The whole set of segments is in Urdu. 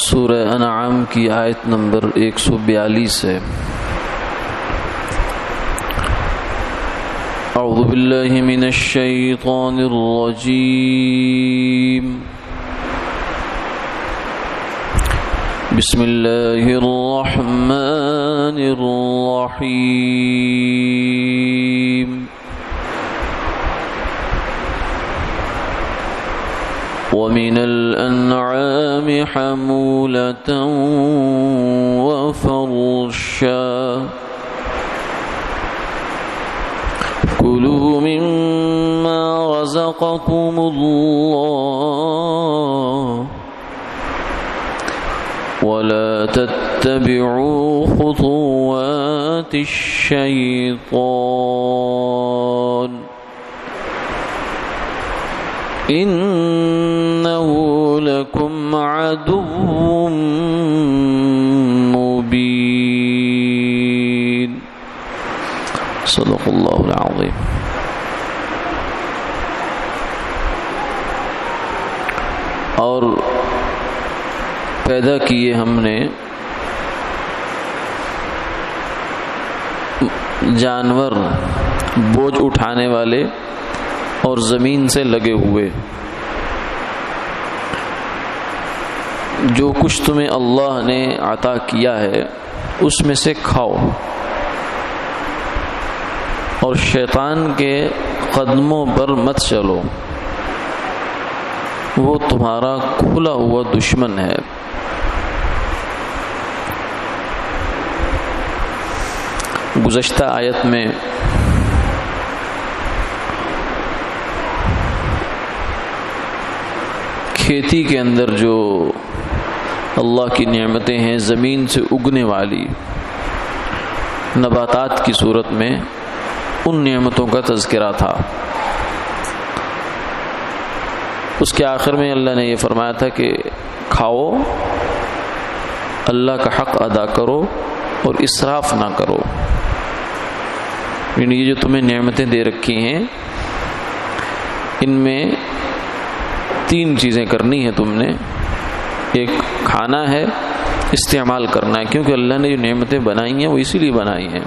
سورہ انعام کی آیت نمبر 142 ہے۔ اعوذ باللہ من الشیطان الرجیم، بسم اللہ الرحمن الرحیم۔ وَمِنَ الْأَنْعَامِ حَمُولَةً وَفَرْشًا كُلُوا مِمَّا رَزَقَكُمُ اللَّهُ وَلَا تَتَّبِعُوا خُطُوَاتِ الشَّيْطَانِ إِنَّهُ لَكُمْ عَدُوٌّ مُبِينٌ۔ صدق اللہ العظیم۔ اور پیدا کیے ہم نے جانور بوجھ اٹھانے والے اور زمین سے لگے ہوئے، جو کچھ تمہیں اللہ نے عطا کیا ہے اس میں سے کھاؤ، اور شیطان کے قدموں پر مت چلو، وہ تمہارا کھلا ہوا دشمن ہے۔ گزشتہ آیت میں کھیتی کے اندر جو اللہ کی نعمتیں ہیں، زمین سے اگنے والی نباتات کی صورت میں ان نعمتوں کا تذکرہ تھا۔ اس کے آخر میں اللہ نے یہ فرمایا تھا کہ کھاؤ، اللہ کا حق ادا کرو اور اسراف نہ کرو۔ یعنی یہ جو تمہیں نعمتیں دے رکھی ہیں، ان میں 3 چیزیں کرنی ہیں تم نے۔ ایک کھانا ہے، استعمال کرنا ہے، کیونکہ اللہ نے جو نعمتیں بنائی ہیں وہ اسی لیے بنائی ہیں۔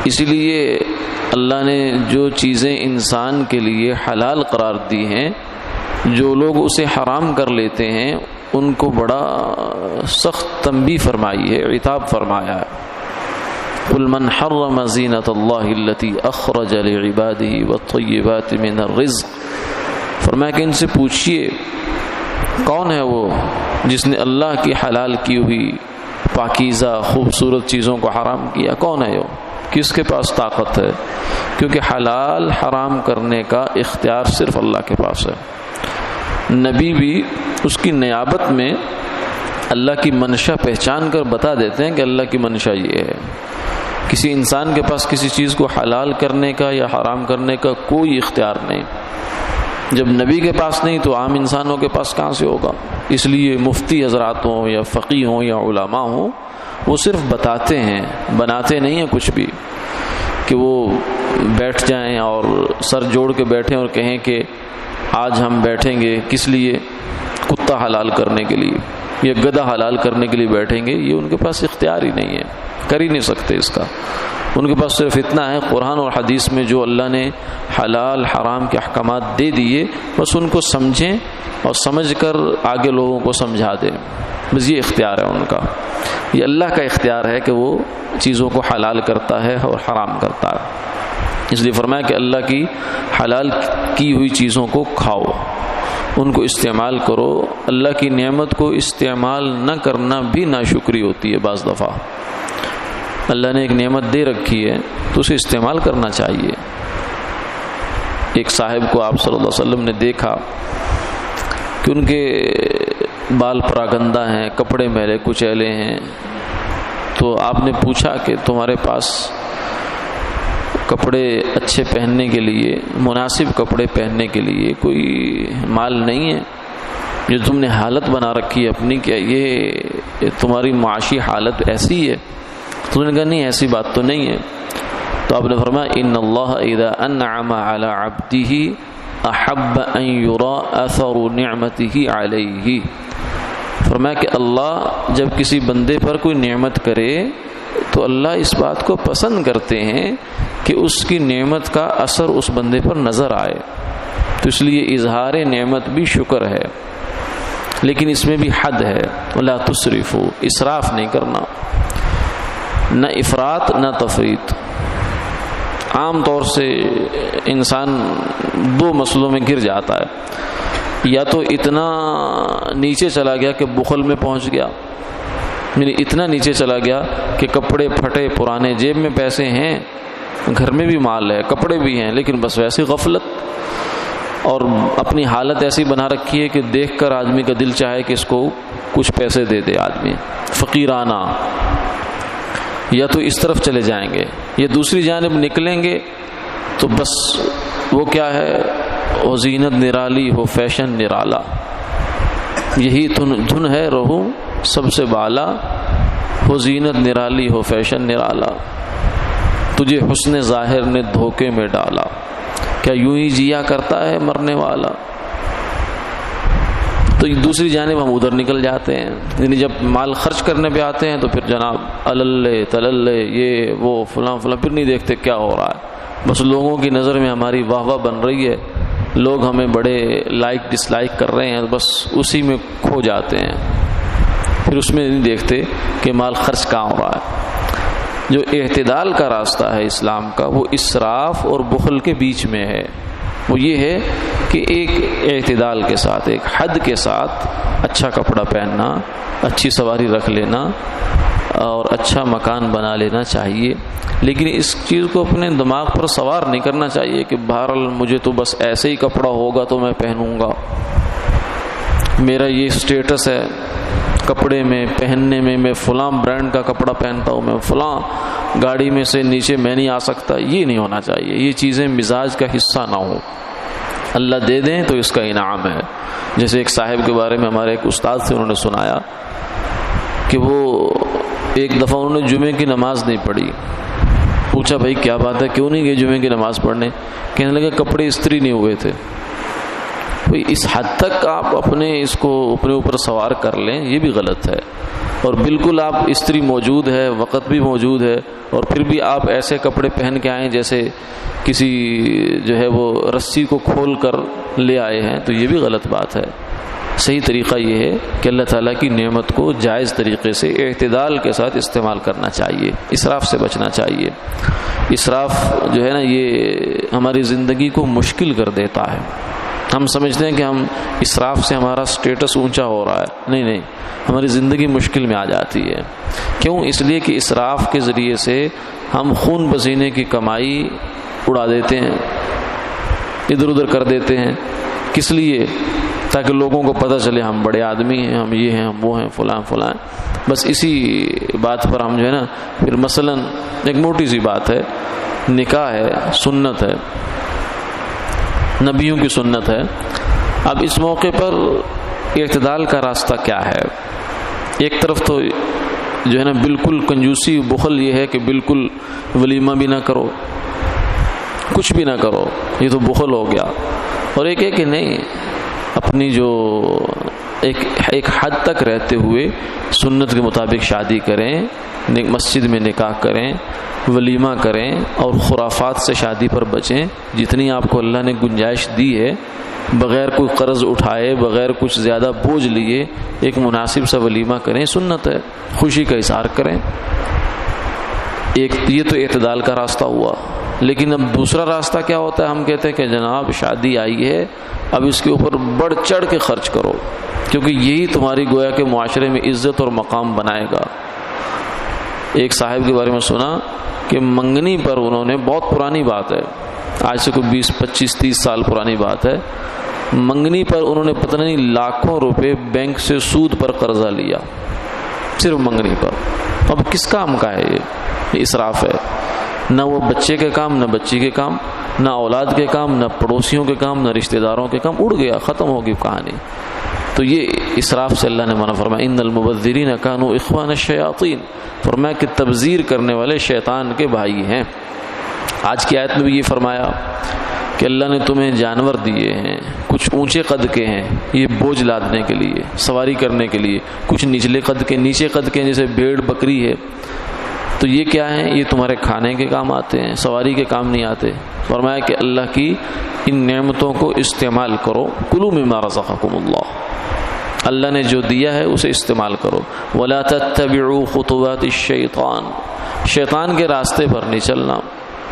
اسی لیے اللہ نے جو چیزیں انسان کے لیے حلال قرار دی ہیں، جو لوگ اسے حرام کر لیتے ہیں ان کو بڑا سخت تنبیہ فرمائی ہے، عتاب فرمایا ہے۔ قل من حرم زینۃ اللہ التی اخرج لعبادہ والطیبات من الرزق، فرمایا کہ ان سے پوچھئے کون ہے وہ جس نے اللہ کی حلال کی ہوئی پاکیزہ خوبصورت چیزوں کو حرام کیا؟ کون ہے وہ؟ کس کے پاس طاقت ہے؟ کیونکہ حلال حرام کرنے کا اختیار صرف اللہ کے پاس ہے۔ نبی بھی اس کی نیابت میں اللہ کی منشا پہچان کر بتا دیتے ہیں کہ اللہ کی منشا یہ ہے۔ کسی انسان کے پاس کسی چیز کو حلال کرنے کا یا حرام کرنے کا کوئی اختیار نہیں۔ جب نبی کے پاس نہیں تو عام انسانوں کے پاس کہاں سے ہوگا؟ اس لیے مفتی حضرات ہوں یا فقیہ ہوں یا علماء ہوں، وہ صرف بتاتے ہیں، بناتے نہیں ہیں کچھ بھی، کہ وہ بیٹھ جائیں اور سر جوڑ کے بیٹھیں اور کہیں کہ آج ہم بیٹھیں گے کس لیے؟ کتا حلال کرنے کے لیے یا گدھا حلال کرنے کے لیے بیٹھیں گے۔ یہ ان کے پاس اختیار ہی نہیں ہے، کر ہی نہیں سکتے اس کا۔ ان کے پاس صرف اتنا ہے، قرآن اور حدیث میں جو اللہ نے حلال حرام کے احکامات دے دیے، بس ان کو سمجھیں اور سمجھ کر آگے لوگوں کو سمجھا دیں، بس یہ اختیار ہے ان کا۔ یہ اللہ کا اختیار ہے کہ وہ چیزوں کو حلال کرتا ہے اور حرام کرتا ہے۔ اس لیے فرمایا کہ اللہ کی حلال کی ہوئی چیزوں کو کھاؤ، ان کو استعمال کرو۔ اللہ کی نعمت کو استعمال نہ کرنا بھی ناشکری ہوتی ہے بعض دفعہ۔ اللہ نے ایک نعمت دے رکھی ہے تو اسے استعمال کرنا چاہیے۔ ایک صاحب کو آپ صلی اللہ علیہ وسلم نے دیکھا کہ ان کے بال پراگندہ ہیں، کپڑے میلے کچیلے ہیں، تو آپ نے پوچھا کہ تمہارے پاس کپڑے اچھے پہننے کے لیے، مناسب کپڑے پہننے کے لیے کوئی مال نہیں ہے؟ جو تم نے حالت بنا رکھی ہے اپنی، کیا یہ تمہاری معاشی حالت ایسی ہے؟ تو انہوں نے کہا نہیں، ایسی بات تو نہیں ہے۔ تو آپ نے فرمایا ان اللہ اذا انعم علی عبدہ احب ان یرا اثر نعمتہ علیہ، فرمایا کہ اللہ جب کسی بندے پر کوئی نعمت کرے تو اللہ اس بات کو پسند کرتے ہیں کہ اس کی نعمت کا اثر اس بندے پر نظر آئے، تو اس لیے اظہار نعمت بھی شکر ہے، لیکن اس میں بھی حد ہے، وَلَا تُسْرِفُوا، اسراف نہیں کرنا، نہ افراط نہ تفریط۔ عام طور سے انسان دو مسئلوں میں گر جاتا ہے، یا تو اتنا نیچے چلا گیا کہ بخل میں پہنچ گیا، یعنی اتنا نیچے چلا گیا کہ کپڑے پھٹے پرانے، جیب میں پیسے ہیں، گھر میں بھی مال ہے، کپڑے بھی ہیں، لیکن بس ویسی غفلت، اور اپنی حالت ایسی بنا رکھی ہے کہ دیکھ کر آدمی کا دل چاہے کہ اس کو کچھ پیسے دے دے آدمی، فقیرانہ، یا تو اس طرف چلے جائیں گے، یا دوسری جانب نکلیں گے تو بس وہ کیا ہے، وہ زینت نرالی ہو فیشن نرالا، یہی دھن ہے رہو سب سے بالا، ہو زینت نرالی ہو فیشن نرالا، تجھے حسن ظاہر نے دھوکے میں ڈالا، کیا یوں ہی جیا کرتا ہے مرنے والا۔ تو دوسری جانب ہم ادھر نکل جاتے ہیں، یعنی جب مال خرچ کرنے پہ آتے ہیں تو پھر جناب اللے تللے یہ وہ فلاں فلاں، پھر نہیں دیکھتے کیا ہو رہا ہے، بس لوگوں کی نظر میں ہماری واہ واہ بن رہی ہے، لوگ ہمیں بڑے لائک ڈس لائک کر رہے ہیں، بس اسی میں کھو جاتے ہیں، پھر اس میں نہیں دیکھتے کہ مال خرچ کہاں ہو رہا ہے۔ جو اعتدال کا راستہ ہے اسلام کا، وہ اسراف اور بخل کے بیچ میں ہے، وہ یہ ہے کہ ایک اعتدال کے ساتھ، ایک حد کے ساتھ اچھا کپڑا پہننا، اچھی سواری رکھ لینا اور اچھا مکان بنا لینا چاہیے، لیکن اس چیز کو اپنے دماغ پر سوار نہیں کرنا چاہیے کہ بہرحال مجھے تو بس ایسے ہی کپڑا ہوگا تو میں پہنوں گا، میرا یہ اسٹیٹس ہے کپڑے میں پہننے میں فلاں برانڈ کا کپڑا پہنتا ہوں، میں فلاں گاڑی میں سے نیچے میں نہیں آ سکتا، یہ نہیں ہونا چاہیے، یہ چیزیں مزاج کا حصہ نہ ہوں، اللہ دے دیں تو اس کا انعام ہے۔ جیسے ایک صاحب کے بارے میں ہمارے ایک استاد سے انہوں نے سنایا کہ وہ ایک دفعہ انہوں نے جمعے کی نماز نہیں پڑھی، پوچھا بھائی کیا بات ہے، کیوں نہیں گئے جمعے کی نماز پڑھنے؟ کہنے لگے کپڑے استری نہیں ہوئے تھے۔ اس حد تک آپ اپنے اس کو اپنے اوپر سوار کر لیں، یہ بھی غلط ہے، اور بالکل آپ استری موجود ہے، وقت بھی موجود ہے، اور پھر بھی آپ ایسے کپڑے پہن کے آئیں جیسے کسی جو ہے وہ رسی کو کھول کر لے آئے ہیں، تو یہ بھی غلط بات ہے۔ صحیح طریقہ یہ ہے کہ اللہ تعالیٰ کی نعمت کو جائز طریقے سے اعتدال کے ساتھ استعمال کرنا چاہیے، اسراف سے بچنا چاہیے۔ اسراف جو ہے نا یہ ہماری زندگی کو مشکل کر دیتا ہے، ہم سمجھتے ہیں کہ ہم اسراف سے ہمارا سٹیٹس اونچا ہو رہا ہے، نہیں نہیں، ہماری زندگی مشکل میں آ جاتی ہے۔ کیوں؟ اس لیے کہ اسراف کے ذریعے سے ہم خون پسینے کی کمائی اڑا دیتے ہیں، ادھر ادھر کر دیتے ہیں، کس لیے؟ تاکہ لوگوں کو پتہ چلے ہم بڑے آدمی ہیں، ہم یہ ہیں، ہم وہ ہیں، فلاں فلاں، بس اسی بات پر ہم جو ہے نا پھر مثلا ایک موٹی سی بات ہے، نکاح ہے، سنت ہے، نبیوں کی سنت ہے، اب اس موقع پر اعتدال کا راستہ کیا ہے؟ ایک طرف تو جو ہے نا بالکل کنجوسی بخل یہ ہے کہ بالکل ولیمہ بھی نہ کرو، کچھ بھی نہ کرو، یہ تو بخل ہو گیا، اور ایک ہے کہ نہیں، اپنی جو ایک حد تک رہتے ہوئے سنت کے مطابق شادی کریں، مسجد میں نکاح کریں، ولیمہ کریں، اور خرافات سے شادی پر بچیں، جتنی آپ کو اللہ نے گنجائش دی ہے، بغیر کوئی قرض اٹھائے، بغیر کچھ زیادہ بوجھ لیے ایک مناسب سا ولیمہ کریں، سنت ہے، خوشی کا اظہار کریں۔ ایک یہ تو اعتدال کا راستہ ہوا، لیکن اب دوسرا راستہ کیا ہوتا ہے؟ ہم کہتے ہیں کہ جناب شادی آئی ہے، اب اس کے اوپر بڑھ چڑھ کے خرچ کرو، کیونکہ یہی تمہاری گویا کہ معاشرے میں عزت اور مقام بنائے گا۔ ایک صاحب کے بارے میں سنا کہ منگنی پر انہوں نے، بہت پرانی بات ہے، آج سے کوئی 20 25 30 سال پرانی بات ہے، منگنی پر انہوں نے پتہ نہیں لاکھوں روپے بینک سے سود پر قرضہ لیا، صرف منگنی پر۔ اب کس کام کا ہے یہ اسراف ہے، نہ وہ بچے کے کام، نہ بچی کے کام، نہ اولاد کے کام، نہ پڑوسیوں کے کام، نہ رشتہ داروں کے کام، اڑ گیا، ختم ہو گئی کہانی۔ تو یہ اسراف سے اللہ نے منع فرمایا، ان المبذرین کانوا اخوان الشیاطین، فرمایا کہ تبذیر کرنے والے شیطان کے بھائی ہیں۔ آج کی آیت میں بھی یہ فرمایا کہ اللہ نے تمہیں جانور دیے ہیں، کچھ کچھ اونچے قد کے ہیں یہ بوجھ لادنے کے لیے، سواری کرنے کے لیے، کچھ نچلے قد کے، نیچے قد کے جیسے بھیڑ بکری ہے، تو یہ کیا ہیں؟ یہ تمہارے کھانے کے کام آتے ہیں، سواری کے کام نہیں آتے۔ فرمایا کہ اللہ کی ان نعمتوں کو استعمال کرو، کلوا مما رزقکم اللہ نے جو دیا ہے اسے استعمال کرو۔ ولا تتبعوا خطوات الشیطان، شیطان کے راستے پر نہیں چلنا۔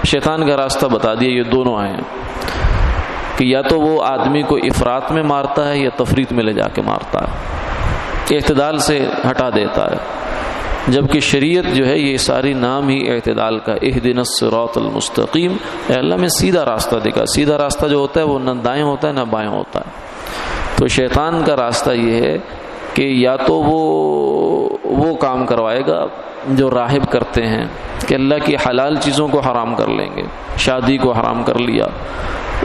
شیطان کا راستہ بتا دیا، یہ دونوں ہیں کہ یا تو وہ آدمی کو افراط میں مارتا ہے یا تفریط میں لے جا کے مارتا ہے، اعتدال سے ہٹا دیتا ہے، جبکہ شریعت جو ہے یہ ساری نام ہی اعتدال کا، اہدنا الصراط المستقیم، اے اللہ میں سیدھا راستہ دکھا۔ سیدھا راستہ جو ہوتا ہے وہ نہ دائیں ہوتا ہے نہ بائیں ہوتا ہے۔ تو شیطان کا راستہ یہ ہے کہ یا تو وہ کام کروائے گا جو راہب کرتے ہیں کہ اللہ کی حلال چیزوں کو حرام کر لیں گے، شادی کو حرام کر لیا،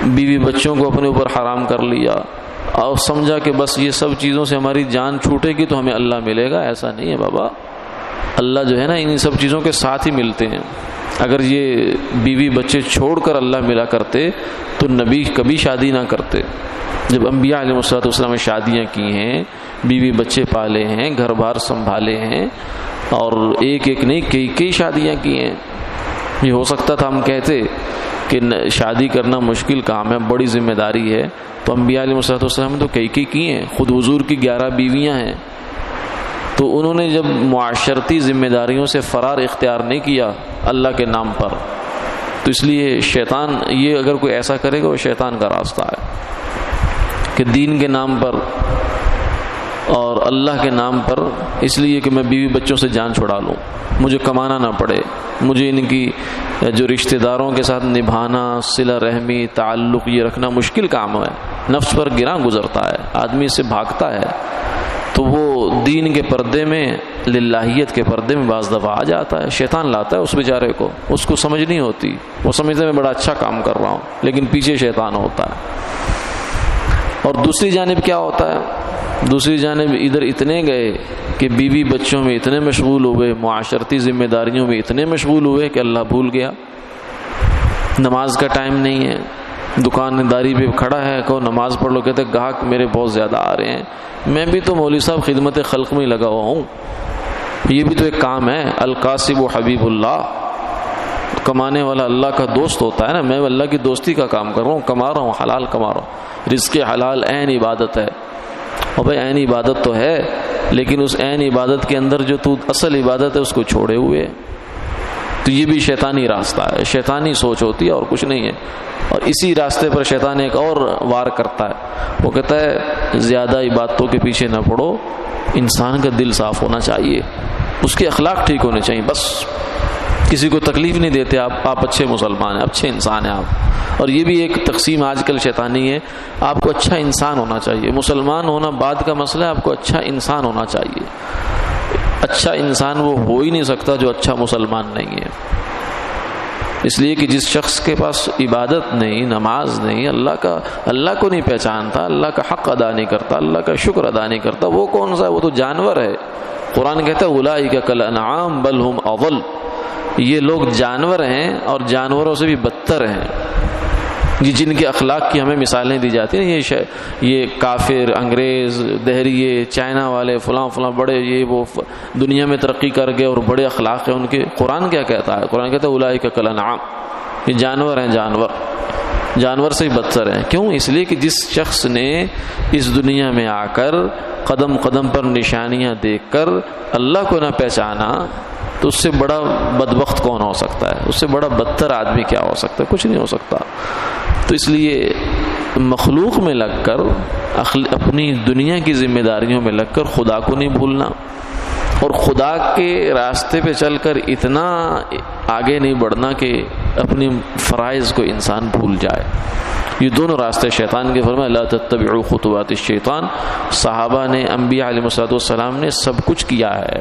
بیوی بچوں کو اپنے اوپر حرام کر لیا، اور سمجھا کہ بس یہ سب چیزوں سے ہماری جان چھوٹے گی تو ہمیں اللہ ملے گا۔ ایسا نہیں ہے بابا، اللہ جو ہے نا ان سب چیزوں کے ساتھ ہی ملتے ہیں۔ اگر یہ بیوی بچے چھوڑ کر اللہ ملا کرتے تو نبی کبھی شادی نہ کرتے۔ جب انبیاء علیہ السلام نے شادیاں کی ہیں، بیوی بچے پالے ہیں، گھر بار سنبھالے ہیں، اور ایک ایک نہیں کئی شادیاں کی ہیں۔ یہ ہو سکتا تھا ہم کہتے کہ شادی کرنا مشکل کام ہے، بڑی ذمہ داری ہے، تو انبیاء علیہ السلام نے تو کئی کی ہیں، خود حضور کی 11 بیویاں ہیں۔ تو انہوں نے جب معاشرتی ذمہ داریوں سے فرار اختیار نہیں کیا اللہ کے نام پر، تو اس لیے شیطان یہ اگر کوئی ایسا کرے گا وہ شیطان کا راستہ ہے کہ دین کے نام پر اور اللہ کے نام پر، اس لیے کہ میں بیوی بچوں سے جان چھڑا لوں، مجھے کمانا نہ پڑے، مجھے ان کی جو رشتہ داروں کے ساتھ نبھانا، صلہ رحمی، تعلق یہ رکھنا مشکل کام ہے، نفس پر گراں گزرتا ہے، آدمی اس سے بھاگتا ہے، تو وہ دین کے پردے میں، للہیت کے پردے میں بعض دفعہ آ جاتا ہے، شیطان لاتا ہے اس بیچارے کو، اس کو سمجھ نہیں ہوتی، وہ سمجھتا ہے میں بڑا اچھا کام کر رہا ہوں، لیکن پیچھے شیطان ہوتا ہے۔ اور دوسری جانب کیا ہوتا ہے؟ دوسری جانب ادھر اتنے گئے کہ بیوی بچوں میں اتنے مشغول ہوئے، معاشرتی ذمہ داریوں میں اتنے مشغول ہوئے کہ اللہ بھول گیا، نماز کا ٹائم نہیں ہے، دکانداری پہ کھڑا ہے، کہو نماز پڑھ لو، کہتے گاہک میرے بہت زیادہ آ رہے ہیں، میں بھی تو مولوی صاحب خدمت خلق میں لگا ہوا ہوں، یہ بھی تو ایک کام ہے، القاسب و حبیب اللہ، کمانے والا اللہ کا دوست ہوتا ہے نا، میں اللہ کی دوستی کا کام کر رہا ہوں، کما رہا ہوں، حلال کما رہا ہوں، رزق حلال عین عبادت ہے، اور بھائی عین عبادت تو ہے، لیکن اس عین عبادت کے اندر جو تو اصل عبادت ہے اس کو چھوڑے ہوئے، تو یہ بھی شیطانی راستہ ہے، شیطانی سوچ ہوتی ہے اور کچھ نہیں ہے۔ اور اسی راستے پر شیطان ایک اور وار کرتا ہے، وہ کہتا ہے زیادہ عبادتوں کے پیچھے نہ پڑو، انسان کا دل صاف ہونا چاہیے، اس کے اخلاق ٹھیک ہونے چاہیے، بس کسی کو تکلیف نہیں دیتے آپ اچھے مسلمان ہیں، اچھے انسان ہیں آپ۔ اور یہ بھی ایک تقسیم آج کل شیطانی ہے، آپ کو اچھا انسان ہونا چاہیے، مسلمان ہونا بعد کا مسئلہ ہے، آپ کو اچھا انسان ہونا چاہیے۔ اچھا انسان وہ ہو ہی نہیں سکتا جو اچھا مسلمان نہیں ہے، اس لیے کہ جس شخص کے پاس عبادت نہیں، نماز نہیں، اللہ کو نہیں پہچانتا، اللہ کا حق ادا نہیں کرتا، اللہ کا شکر ادا نہیں کرتا، وہ کون سا ہے؟ وہ تو جانور ہے۔ قرآن کہتا ہے اولئک کالانعام بل ہم اضل، یہ لوگ جانور ہیں اور جانوروں سے بھی بدتر ہیں، جن کے اخلاق کی ہمیں مثالیں دی جاتی ہیں، یہ کافر، انگریز، دہریے، چائنا والے، فلاں بڑے یہ وہ دنیا میں ترقی کر گئے اور بڑے اخلاق ہیں ان کے۔ قرآن کیا کہتا ہے؟ قرآن کہتا ہے اولئک کالانعام، یہ جانور ہیں، جانور سے بھی بدتر ہیں۔ کیوں؟ اس لیے کہ جس شخص نے اس دنیا میں آ کر قدم قدم پر نشانیاں دیکھ کر اللہ کو نہ پہچانا، تو اس سے بڑا بدبخت کون ہو سکتا ہے؟ اس سے بڑا بدتر آدمی کیا ہو سکتا ہے؟ کچھ نہیں ہو سکتا۔ تو اس لیے مخلوق میں لگ کر، اپنی دنیا کی ذمہ داریوں میں لگ کر خدا کو نہیں بھولنا، اور خدا کے راستے پہ چل کر اتنا آگے نہیں بڑھنا کہ اپنی فرائض کو انسان بھول جائے۔ یہ دونوں راستے شیطان کے، فرمایا لا تتبعوا خطوات الشیطان۔ صحابہ نے، انبیاء علیہ السلام نے سب کچھ کیا ہے،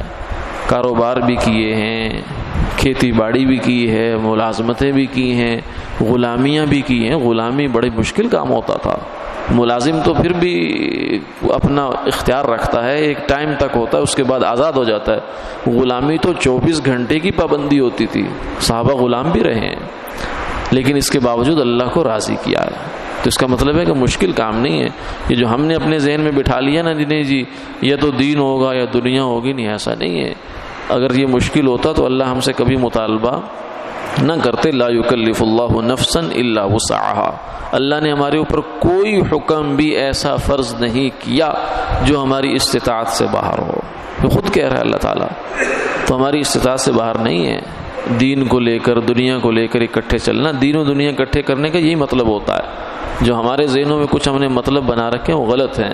کاروبار بھی کیے ہیں، کھیتی باڑی بھی کی ہے، ملازمتیں بھی کی ہیں، غلامیاں بھی کی ہیں۔ غلامی بڑے مشکل کام ہوتا تھا، ملازم تو پھر بھی اپنا اختیار رکھتا ہے، ایک ٹائم تک ہوتا ہے، اس کے بعد آزاد ہو جاتا ہے۔ غلامی تو 24 گھنٹے کی پابندی ہوتی تھی، صحابہ غلام بھی رہے ہیں، لیکن اس کے باوجود اللہ کو راضی کیا ہے۔ تو اس کا مطلب ہے کہ مشکل کام نہیں ہے یہ جو ہم نے اپنے ذہن میں بٹھا لیا نا نہیں جی یا تو دین ہوگا یا دنیا ہوگی، نہیں، ایسا نہیں ہے۔ اگر یہ مشکل ہوتا تو اللہ ہم سے کبھی مطالبہ نہ کرتے۔ لا یکلف اللہ نفسا الا وسعها، اللہ نے ہمارے اوپر کوئی حکم بھی ایسا فرض نہیں کیا جو ہماری استطاعت سے باہر ہو۔ یہ خود کہہ رہا ہے اللہ تعالیٰ، تو ہماری استطاعت سے باہر نہیں ہے۔ دین کو لے کر دنیا کو لے کر اکٹھے چلنا، دین و دنیا اکٹھے کرنے کا یہی مطلب ہوتا ہے۔ جو ہمارے ذہنوں میں کچھ ہم نے مطلب بنا رکھے ہیں وہ غلط ہیں۔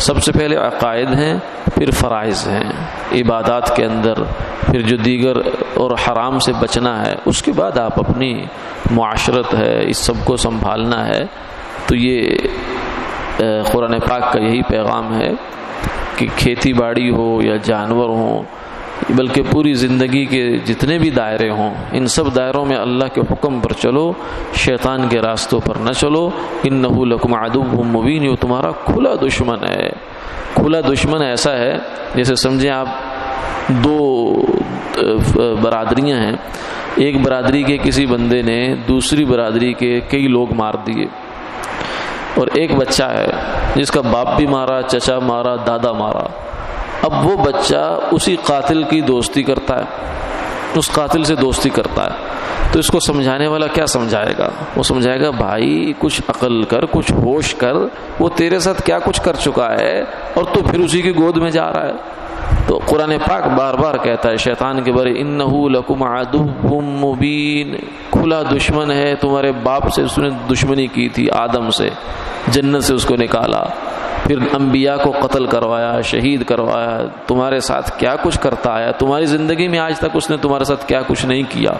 سب سے پہلے عقائد ہیں، پھر فرائض ہیں عبادات کے اندر، پھر جو دیگر اور حرام سے بچنا ہے، اس کے بعد آپ اپنی معاشرت ہے اس سب کو سنبھالنا ہے۔ تو یہ قرآن پاک کا یہی پیغام ہے کہ کھیتی باڑی ہو یا جانور ہوں، بلکہ پوری زندگی کے جتنے بھی دائرے ہوں، ان سب دائروں میں اللہ کے حکم پر چلو، شیطان کے راستوں پر نہ چلو۔ انہ لکم عدو مبین، یہ تمہارا کھلا دشمن ہے۔ کھلا دشمن ایسا ہے جیسے سمجھیں آپ دو برادریاں ہیں، ایک برادری کے کسی بندے نے دوسری برادری کے کئی لوگ مار دیے، اور ایک بچہ ہے جس کا باپ بھی مارا، چچا مارا، دادا مارا۔ اب وہ بچہ اسی قاتل کی دوستی کرتا ہے، اس قاتل سے دوستی کرتا ہے، تو اس کو سمجھانے والا کیا سمجھائے گا؟ وہ سمجھائے گا بھائی کچھ عقل کر، کچھ ہوش کر، وہ تیرے ساتھ کیا کچھ کر چکا ہے اور تو پھر اسی کی گود میں جا رہا ہے۔ تو قرآن پاک بار بار کہتا ہے شیطان کے بارے، انہ لکم عدو مبین، کھلا دشمن ہے تمہارے باپ سے، اس نے دشمنی کی تھی آدم سے، جنت سے اس کو نکالا، پھر انبیاء کو قتل کروایا، شہید کروایا، تمہارے ساتھ کیا کچھ کرتا آیا، تمہاری زندگی میں آج تک اس نے تمہارے ساتھ کیا کچھ نہیں کیا،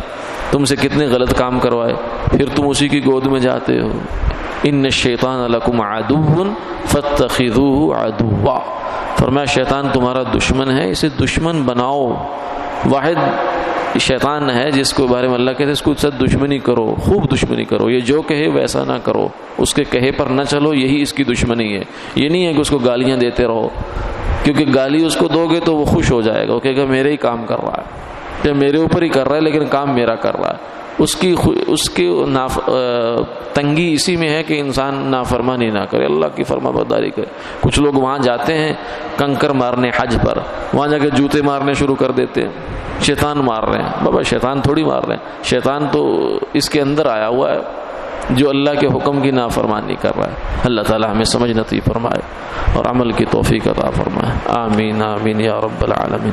تم سے کتنے غلط کام کروائے، پھر تم اسی کی گود میں جاتے ہو۔ ان الشیطان لکم عدو فاتخذوہ عدوا، فرمایا شیطان تمہارا دشمن ہے، اسے دشمن بناؤ۔ واحد شیطان ہے جس کو بارے میں اللہ کہتے ہیں اس کو ساتھ دشمنی کرو، خوب دشمنی کرو، یہ جو کہے ویسا نہ کرو، اس کے کہے پر نہ چلو، یہی اس کی دشمنی ہے۔ یہ نہیں ہے کہ اس کو گالیاں دیتے رہو، کیونکہ گالی اس کو دو گے تو وہ خوش ہو جائے گا، وہ کہے گا میرے ہی کام کر رہا ہے، میرے اوپر ہی کر رہا ہے لیکن کام میرا کر رہا ہے۔ اس کی تنگی اسی میں ہے کہ انسان نافرمانی نہ کرے، اللہ کی فرما برداری کرے۔ کچھ لوگ وہاں جاتے ہیں کنکر مارنے حج پر، وہاں جا کے جوتے مارنے شروع کر دیتے ہیں، شیطان مار رہے ہیں۔ بابا شیطان تھوڑی مار رہے ہیں، شیطان تو اس کے اندر آیا ہوا ہے جو اللہ کے حکم کی نافرمانی کر رہا ہے۔ اللہ تعالی ہمیں سمجھ نصیب فرمائے اور عمل کی توفیق عطا فرمائے، آمین آمین یا رب العالمین۔